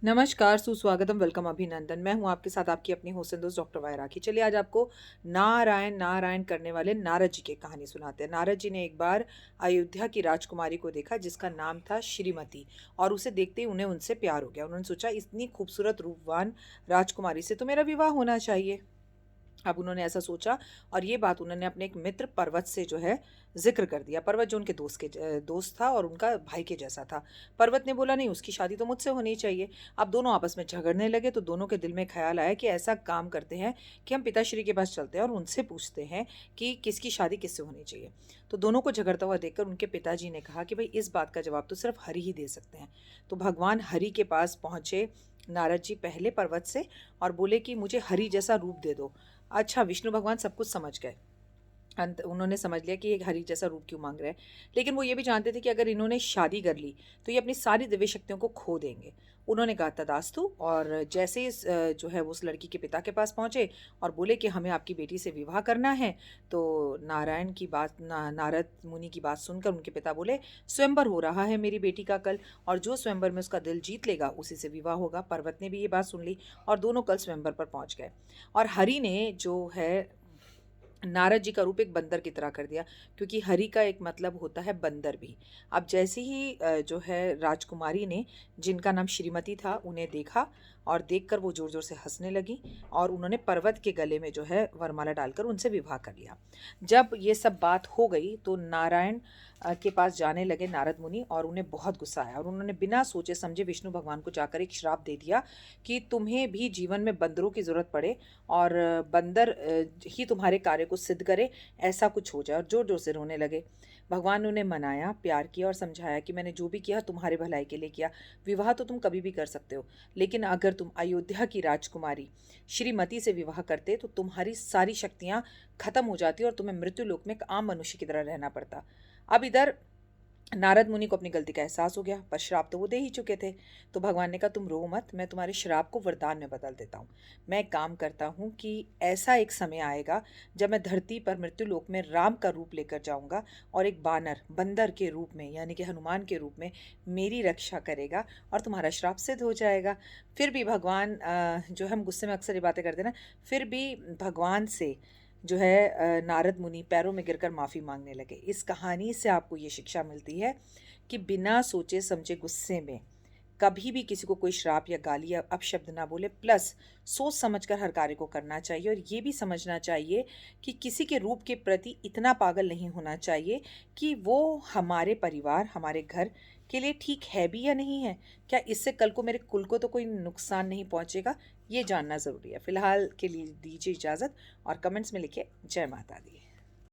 नमस्कार, सुस्वागतम, वेलकम, अभिनंदन। मैं हूँ आपके साथ आपकी अपनी होस्ट दोस्त डॉक्टर वाय राखी। चलिए आज आपको नारायण, नारायण करने वाले नारद जी की कहानी सुनाते हैं। नारद जी ने एक बार अयोध्या की राजकुमारी को देखा जिसका नाम था श्रीमती और उसे देखते ही उन्हें उनसे प्यार हो गया। उन्होंने सोचा इतनी खूबसूरत रूपवान राजकुमारी से तो मेरा विवाह होना चाहिए। अब उन्होंने ऐसा सोचा और ये बात उन्होंने अपने एक मित्र पर्वत से जो है ज़िक्र कर दिया। पर्वत जो उनके दोस्त था और उनका भाई के जैसा था। पर्वत ने बोला नहीं उसकी शादी तो मुझसे होनी चाहिए। अब दोनों आपस में झगड़ने लगे तो दोनों के दिल में ख़्याल आया कि ऐसा काम करते हैं कि हम पिताश्री के पास चलते हैं और उनसे पूछते हैं कि किसकी शादी किससे होनी चाहिए। तो दोनों को झगड़ता हुआ देखकर उनके पिताजी ने कहा कि भई इस बात का जवाब तो सिर्फ़ हरि ही दे सकते हैं। तो भगवान हरि के पास पहुँचे नारद जी पहले पर्वत से और बोले कि मुझे हरि जैसा रूप दे दो। अच्छा, विष्णु भगवान सब कुछ समझ गए। अंत उन्होंने समझ लिया कि ये हरि जैसा रूप क्यों माँग रहे हैं। लेकिन वो ये भी जानते थे कि अगर इन्होंने शादी कर ली, तो ये अपनी सारी दिव्य शक्तियों को खो देंगे। उन्होंने कहा तथास्तु और जैसे ही जो है वो उस लड़की के पिता के पास पहुँचे और बोले कि हमें आपकी बेटी से विवाह करना है, तो नारायण की बात नारद मुनि की बात सुनकर उनके पिता बोले, स्वयंवर हो रहा है मेरी बेटी का कल और जो स्वयंवर में उसका दिल जीत लेगा, उसी से विवाह होगा। पर्वत ने भी ये बात सुन ली और दोनों कल स्वयंवर पर पहुँच गए। और हरि ने जो है नारद जी का रूप एक बंदर की तरह कर दिया क्योंकि हरि का एक मतलब होता है बंदर भी। अब जैसे ही जो है राजकुमारी ने जिनका नाम श्रीमती था उन्हें देखा और देखकर वो ज़ोर ज़ोर से हंसने लगी और उन्होंने पर्वत के गले में जो है वरमाला डालकर उनसे विवाह कर लिया। जब ये सब बात हो गई तो नारायण के पास जाने लगे नारद मुनि और उन्हें बहुत गुस्सा आया और उन्होंने बिना सोचे समझे विष्णु भगवान को जाकर एक श्राप दे दिया कि तुम्हें भी जीवन में बंदरों की ज़रूरत पड़े और बंदर ही तुम्हारे कार्य को सिद्ध करे, ऐसा कुछ हो जाए। और ज़ोर ज़ोर से रोने लगे। भगवान ने उन्हें मनाया, प्यार किया और समझाया कि मैंने जो भी किया तुम्हारे भलाई के लिए किया। विवाह तो तुम कभी भी कर सकते हो, लेकिन अगर तुम अयोध्या की राजकुमारी श्रीमती से विवाह करते तो तुम्हारी सारी शक्तियाँ खत्म हो जाती और तुम्हें मृत्यु लोक में एक आम मनुष्य की तरह रहना पड़ता। अब इधर नारद मुनि को अपनी गलती का एहसास हो गया, पर श्राप तो वो दे ही चुके थे। तो भगवान ने कहा तुम रो मत, मैं तुम्हारे श्राप को वरदान में बदल देता हूँ। मैं एक काम करता हूँ कि ऐसा एक समय आएगा जब मैं धरती पर मृत्यु लोक में राम का रूप लेकर जाऊंगा और एक बानर बंदर के रूप में यानी कि हनुमान के रूप में मेरी रक्षा करेगा और तुम्हारा श्राप सिद्ध हो जाएगा। फिर भी भगवान जो हम गुस्से में अक्सर ये बातें करते हैं ना, फिर भी भगवान से जो है नारद मुनि पैरों में गिरकर माफ़ी मांगने लगे। इस कहानी से आपको ये शिक्षा मिलती है कि बिना सोचे समझे गुस्से में कभी भी किसी को कोई श्राप या गाली या अपशब्द ना बोले, प्लस सोच समझकर हर कार्य को करना चाहिए और ये भी समझना चाहिए कि किसी के रूप के प्रति इतना पागल नहीं होना चाहिए कि वो हमारे परिवार हमारे घर के लिए ठीक है भी या नहीं है। क्या इससे कल को मेरे कुल को तो कोई नुकसान नहीं पहुंचेगा, ये जानना ज़रूरी है। फिलहाल के लिए दीजिए इजाज़त और कमेंट्स में लिखिए जय माता दी।